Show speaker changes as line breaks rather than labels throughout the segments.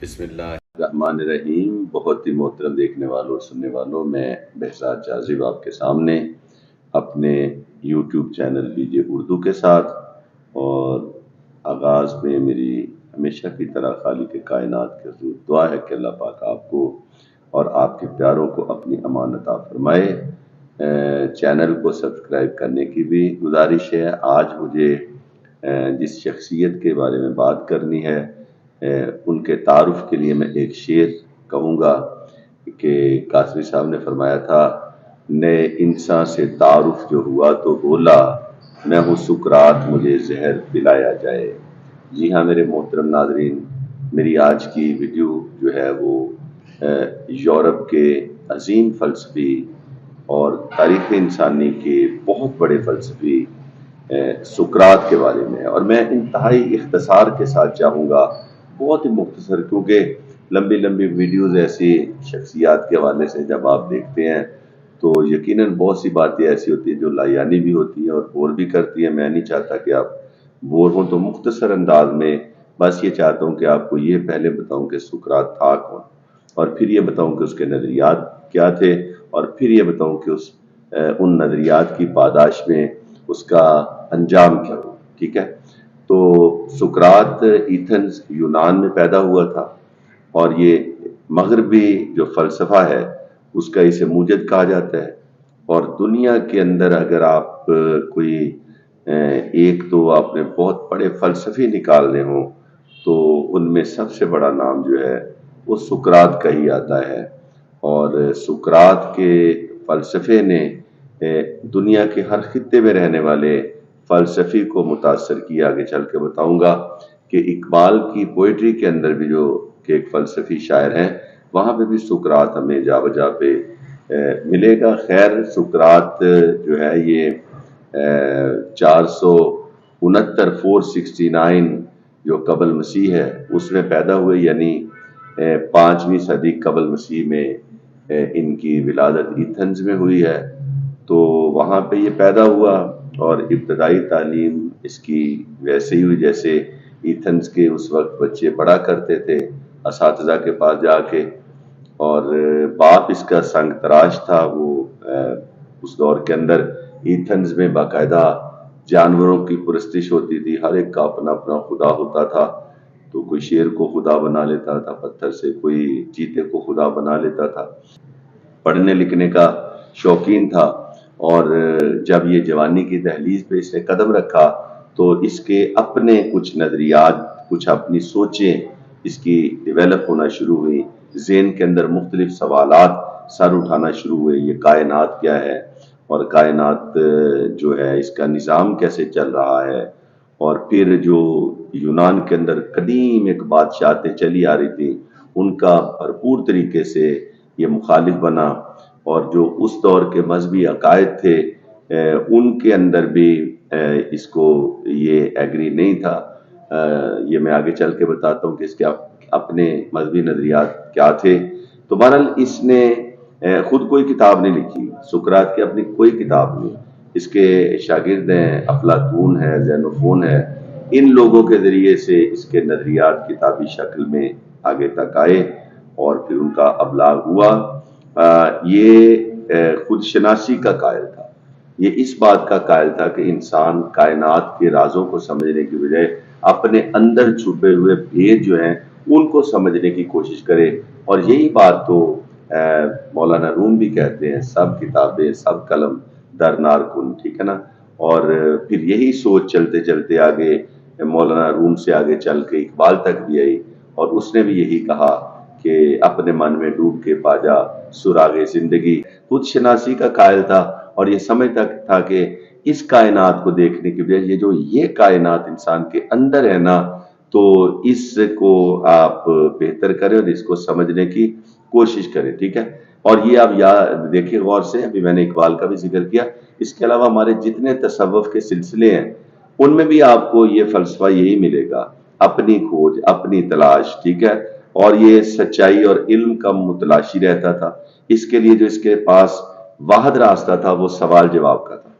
بسم اللہ الرحمن الرحیم۔ بہت ہی محترم دیکھنے والوں سننے والوں، میں بہزاد جاذب آپ کے سامنے اپنے یوٹیوب چینل BJ اردو کے ساتھ، اور آغاز میں میری ہمیشہ کی طرح خالق کائنات کے حضور دعا ہے کہ اللہ پاک آپ کو اور آپ کے پیاروں کو اپنی امان عطا فرمائے۔ چینل کو سبسکرائب کرنے کی بھی گزارش ہے۔ آج مجھے جس شخصیت کے بارے میں بات کرنی ہے، ان کے تعارف کے لیے میں ایک شعر کہوں گا کہ قاسمی صاحب نے فرمایا تھا، نئے انسان سے تعارف جو ہوا تو بولا، میں ہوں سکرات مجھے زہر پلایا جائے۔ جی ہاں میرے محترم ناظرین، میری آج کی ویڈیو جو ہے وہ یورپ کے عظیم فلسفی اور تاریخ انسانی کے بہت بڑے فلسفی سقراط کے بارے میں، اور میں انتہائی اختصار کے ساتھ چاہوں گا، بہت ہی مختصر، کیونکہ لمبی لمبی ویڈیوز ایسی شخصیات کے حوالے سے جب آپ دیکھتے ہیں تو یقیناً بہت سی باتیں ایسی ہوتی ہیں جو لا یعنی بھی ہوتی ہیں اور بور بھی کرتی ہیں۔ میں نہیں چاہتا کہ آپ بور ہوں، تو مختصر انداز میں بس یہ چاہتا ہوں کہ آپ کو یہ پہلے بتاؤں کہ سقراط تھا کون، اور پھر یہ بتاؤں کہ اس کے نظریات کیا تھے، اور پھر یہ بتاؤں کہ ان نظریات کی پاداش میں اس کا انجام کیا ہوا۔ ٹھیک ہے، تو سقراط ایتھنز یونان میں پیدا ہوا تھا، اور یہ مغربی جو فلسفہ ہے اس کا اسے موجد کہا جاتا ہے۔ اور دنیا کے اندر اگر آپ کوئی ایک تو آپ نے بہت بڑے فلسفی نکالنے ہوں تو ان میں سب سے بڑا نام جو ہے وہ سقراط کا ہی آتا ہے، اور سقراط کے فلسفے نے دنیا کے ہر خطے میں رہنے والے فلسفی کو متاثر کیا۔ آگے چل کے بتاؤں گا کہ اقبال کی پوئٹری کے اندر بھی جو کہ ایک فلسفی شاعر ہیں، وہاں پہ بھی سقراط ہمیں جا بجا پہ ملے گا۔ خیر سقراط جو ہے یہ 469 جو قبل مسیح ہے اس میں پیدا ہوئے، یعنی 5ویں صدی قبل مسیح میں ان کی ولادت ایتھنز میں ہوئی ہے۔ تو وہاں پہ یہ پیدا ہوا، اور ابتدائی تعلیم اس کی ویسے ہی ہوئی جیسے ایتھنز کے اس وقت بچے پڑھا کرتے تھے اساتذہ کے پاس جا کے، اور باپ اس کا سنگ تراش تھا۔ وہ اس دور کے اندر ایتھنز میں باقاعدہ جانوروں کی پرستش ہوتی تھی، ہر ایک کا اپنا اپنا خدا ہوتا تھا۔ تو کوئی شیر کو خدا بنا لیتا تھا پتھر سے، کوئی چیتے کو خدا بنا لیتا تھا۔ پڑھنے لکھنے کا شوقین تھا، اور جب یہ جوانی کی دہلیز پہ اس نے قدم رکھا تو اس کے اپنے کچھ نظریات، کچھ اپنی سوچیں اس کی ڈیویلپ ہونا شروع ہوئی۔ ذہن کے اندر مختلف سوالات سر اٹھانا شروع ہوئے، یہ کائنات کیا ہے، اور کائنات جو ہے اس کا نظام کیسے چل رہا ہے۔ اور پھر جو یونان کے اندر قدیم ایک بادشاہتیں چلی آ رہی تھی، ان کا بھرپور طریقے سے یہ مخالف بنا، اور جو اس دور کے مذہبی عقائد تھے ان کے اندر بھی اس کو یہ ایگری نہیں تھا۔ یہ میں آگے چل کے بتاتا ہوں کہ اس کے اپنے مذہبی نظریات کیا تھے۔ تو بہرحال اس نے خود کوئی کتاب نہیں لکھی، سقراط کی اپنی کوئی کتاب نہیں، اس کے شاگرد ہیں، افلاطون ہے، زینوفون ہے، ان لوگوں کے ذریعے سے اس کے نظریات کتابی شکل میں آگے تک آئے، اور پھر ان کا ابلاغ ہوا۔ یہ خود شناسی کا قائل تھا، یہ اس بات کا قائل تھا کہ انسان کائنات کے رازوں کو سمجھنے کی بجائے اپنے اندر چھپے ہوئے بھید جو ہیں ان کو سمجھنے کی کوشش کرے، اور یہی بات تو مولانا روم بھی کہتے ہیں، سب کتابیں سب قلم در نار کن، ٹھیک ہے نا۔ اور پھر یہی سوچ چلتے چلتے آگے مولانا روم سے آگے چل کے اقبال تک بھی آئی، اور اس نے بھی یہی کہا کہ اپنے من میں ڈوب کے پا جا سراغ زندگی۔ خود شناسی کا قائل تھا، اور یہ سمجھتا تھا کہ اس کائنات کو دیکھنے کی بجائے یہ کائنات انسان کے اندر ہے نا، تو اس کو آپ بہتر کریں اور اس کو سمجھنے کی کوشش کریں، ٹھیک ہے۔ اور یہ آپ دیکھیں غور سے، ابھی میں نے اقبال کا بھی ذکر کیا، اس کے علاوہ ہمارے جتنے تصوف کے سلسلے ہیں ان میں بھی آپ کو یہ فلسفہ یہی ملے گا، اپنی کھوج، اپنی تلاش، ٹھیک ہے۔ اور یہ سچائی اور علم کا متلاشی رہتا تھا۔ اس کے لیے جو اس کے پاس واحد راستہ تھا وہ سوال جواب کا تھا،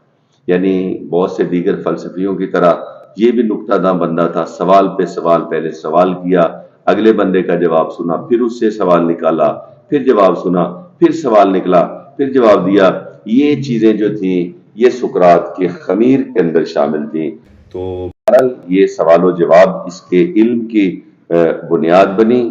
یعنی بہت سے دیگر فلسفیوں کی طرح یہ بھی نکتہ داں بندہ تھا، سوال پہ سوال پہلے سوال کیا، اگلے بندے کا جواب سنا، پھر اس سے سوال نکالا، پھر جواب سنا، پھر سوال نکلا، پھر جواب دیا۔ یہ چیزیں جو تھیں یہ سقراط کے خمیر کے اندر شامل تھیں۔ تو بہرحال یہ سوال و جواب اس کے علم کی بنیاد بنی،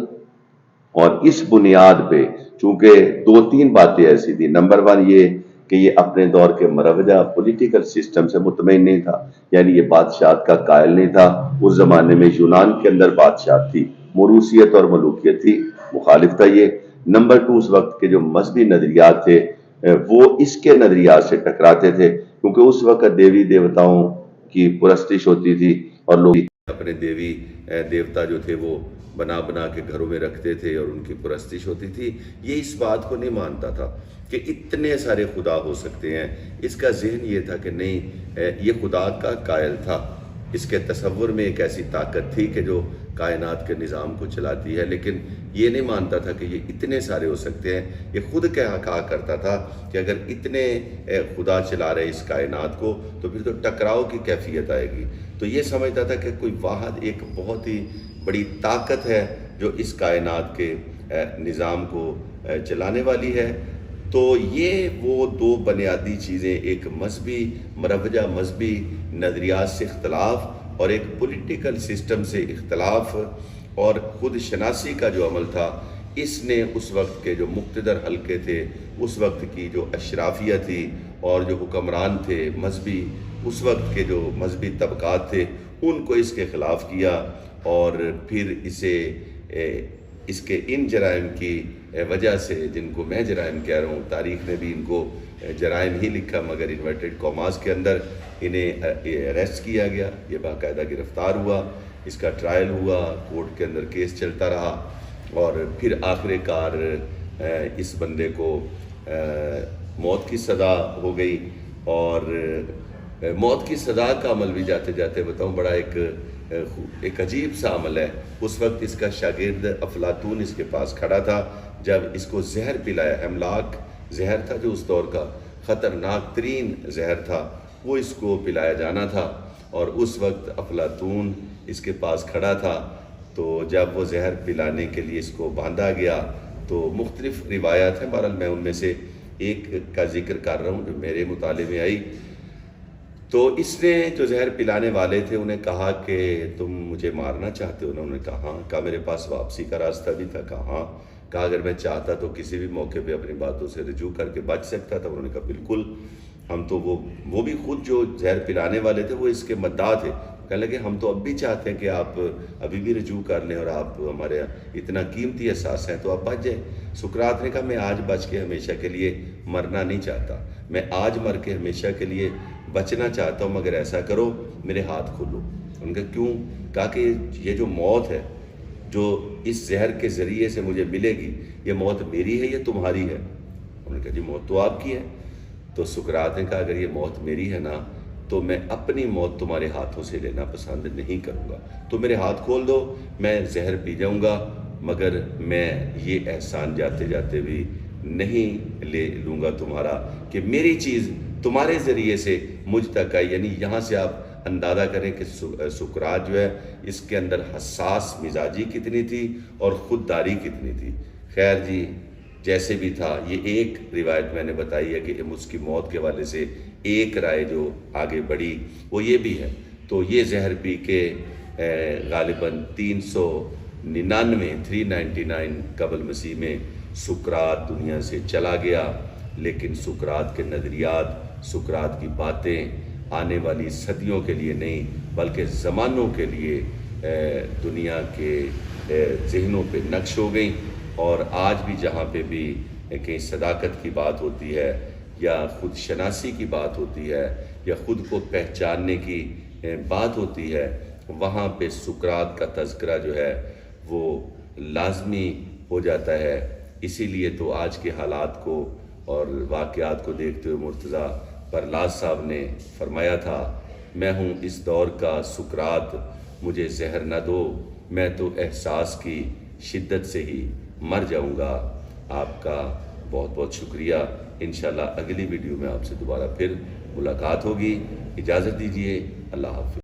اور اس بنیاد پہ چونکہ دو تین باتیں ایسی تھیں۔ نمبر ون یہ کہ یہ اپنے دور کے مروجہ پولیٹیکل سسٹم سے مطمئن نہیں تھا، یعنی یہ بادشاہت کا قائل نہیں تھا۔ اس زمانے میں یونان کے اندر بادشاہت تھی، موروثیت اور ملوکیت تھی، مخالف تھا یہ۔ نمبر ٹو، اس وقت کے جو مذہبی نظریات تھے وہ اس کے نظریات سے ٹکراتے تھے، کیونکہ اس وقت دیوی دیوتاؤں کی پرستش ہوتی تھی اور لوگ اپنے دیوی دیوتا جو تھے وہ بنا بنا کے گھروں میں رکھتے تھے اور ان کی پرستش ہوتی تھی۔ یہ اس بات کو نہیں مانتا تھا کہ اتنے سارے خدا ہو سکتے ہیں۔ اس کا ذہن یہ تھا کہ نہیں، یہ خدا کا قائل تھا، اس کے تصور میں ایک ایسی طاقت تھی کہ جو کائنات کے نظام کو چلاتی ہے، لیکن یہ نہیں مانتا تھا کہ یہ اتنے سارے ہو سکتے ہیں۔ یہ خود کہا کرتا تھا کہ اگر اتنے خدا چلا رہے اس کائنات کو تو پھر تو ٹکراؤ کی کیفیت آئے گی۔ تو یہ سمجھتا تھا کہ کوئی واحد ایک بہت ہی بڑی طاقت ہے جو اس کائنات کے نظام کو چلانے والی ہے۔ تو یہ وہ دو بنیادی چیزیں، ایک مذہبی مروجہ مذہبی نظریات سے اختلاف اور ایک پولیٹیکل سسٹم سے اختلاف اور خود شناسی کا جو عمل تھا، اس نے اس وقت کے جو مقتدر حلقے تھے، اس وقت کی جو اشرافیہ تھی اور جو حکمران تھے مذہبی، اس وقت کے جو مذہبی طبقات تھے، ان کو اس کے خلاف کیا، اور پھر اسے اس کے ان جرائم کی وجہ سے، جن کو میں جرائم کہہ رہا ہوں، تاریخ نے بھی ان کو جرائم ہی لکھا مگر انورٹڈ کاماز کے اندر، انہیں اریسٹ کیا گیا، یہ باقاعدہ گرفتار ہوا، اس کا ٹرائل ہوا، کورٹ کے اندر کیس چلتا رہا، اور پھر آخر کار اس بندے کو موت کی سزا ہو گئی۔ اور موت کی سزا کا عمل بھی جاتے جاتے بتاؤں بڑا ایک عجیب سا عمل ہے۔ اس وقت اس کا شاگرد افلاطون اس کے پاس کھڑا تھا، جب اس کو زہر پلایا، ہیملاک زہر تھا جو اس دور کا خطرناک ترین زہر تھا، وہ اس کو پلایا جانا تھا، اور اس وقت افلاطون اس کے پاس کھڑا تھا۔ تو جب وہ زہر پلانے کے لیے اس کو باندھا گیا تو مختلف روایات ہیں، بہرحال میں ان میں سے ایک کا ذکر کر رہا ہوں جو میرے مطالعے میں آئی۔ تو اس نے جو زہر پلانے والے تھے انہیں کہا کہ تم مجھے مارنا چاہتے ہو؟ انہوں نے کہا ہاں۔ کہا میرے پاس واپسی کا راستہ بھی تھا؟ کہا ہاں۔ کہا اگر میں چاہتا تو کسی بھی موقع پہ اپنی باتوں سے رجوع کر کے بچ سکتا تھا؟ انہوں نے کہا بالکل، ہم تو وہ بھی خود جو زہر پلانے والے تھے وہ اس کے مدعا تھے، کہنے لگے ہم تو اب بھی چاہتے ہیں کہ آپ ابھی بھی رجوع کر لیں، اور آپ ہمارے اتنا قیمتی احساس ہیں تو آپ بچ جائیں۔ سقراط نے کہا میں آج بچ کے ہمیشہ کے لیے مرنا نہیں چاہتا، میں آج مر کے ہمیشہ کے لیے بچنا چاہتا ہوں، مگر ایسا کرو میرے ہاتھ کھولو۔ ان کا کیوں؟ کہا کہ یہ جو موت ہے جو اس زہر کے ذریعے سے مجھے ملے گی، یہ موت میری ہے یا تمہاری ہے؟ انہوں نے کہا جی موت تو آپ کی ہے۔ تو سقراط نے کہا اگر یہ موت میری ہے نا تو میں اپنی موت تمہارے ہاتھوں سے لینا پسند نہیں کروں گا، تو میرے ہاتھ کھول دو، میں زہر پی جاؤں گا، مگر میں یہ احسان جاتے جاتے بھی نہیں لے لوں گا تمہارا کہ میری چیز تمہارے ذریعے سے مجھ تک آئی۔ یعنی یہاں سے آپ اندازہ کریں کہ سقراط جو ہے اس کے اندر حساس مزاجی کتنی تھی اور خودداری کتنی تھی۔ خیر جی، جیسے بھی تھا، یہ ایک روایت میں نے بتائی ہے کہ اس کی موت کے حوالے سے ایک رائے جو آگے بڑھی وہ یہ بھی ہے۔ تو یہ زہر پی کے غالباً 399 قبل مسیح میں سقراط دنیا سے چلا گیا، لیکن سقراط کے نظریات، سقراط کی باتیں آنے والی صدیوں کے لیے نہیں بلکہ زمانوں کے لیے دنیا کے ذہنوں پہ نقش ہو گئیں۔ اور آج بھی جہاں پہ بھی کہیں صداقت کی بات ہوتی ہے یا خود شناسی کی بات ہوتی ہے یا خود کو پہچاننے کی بات ہوتی ہے، وہاں پہ سقراط کا تذکرہ جو ہے وہ لازمی ہو جاتا ہے۔ اسی لیے تو آج کے حالات کو اور واقعات کو دیکھتے ہوئے مرتضیٰ پرلاز صاحب نے فرمایا تھا، میں ہوں اس دور کا سقراط، مجھے زہر نہ دو، میں تو احساس کی شدت سے ہی مر جاؤں گا۔ آپ کا بہت بہت شکریہ۔ انشاءاللہ اگلی ویڈیو میں آپ سے دوبارہ پھر ملاقات ہوگی۔ اجازت دیجیے، اللہ حافظ۔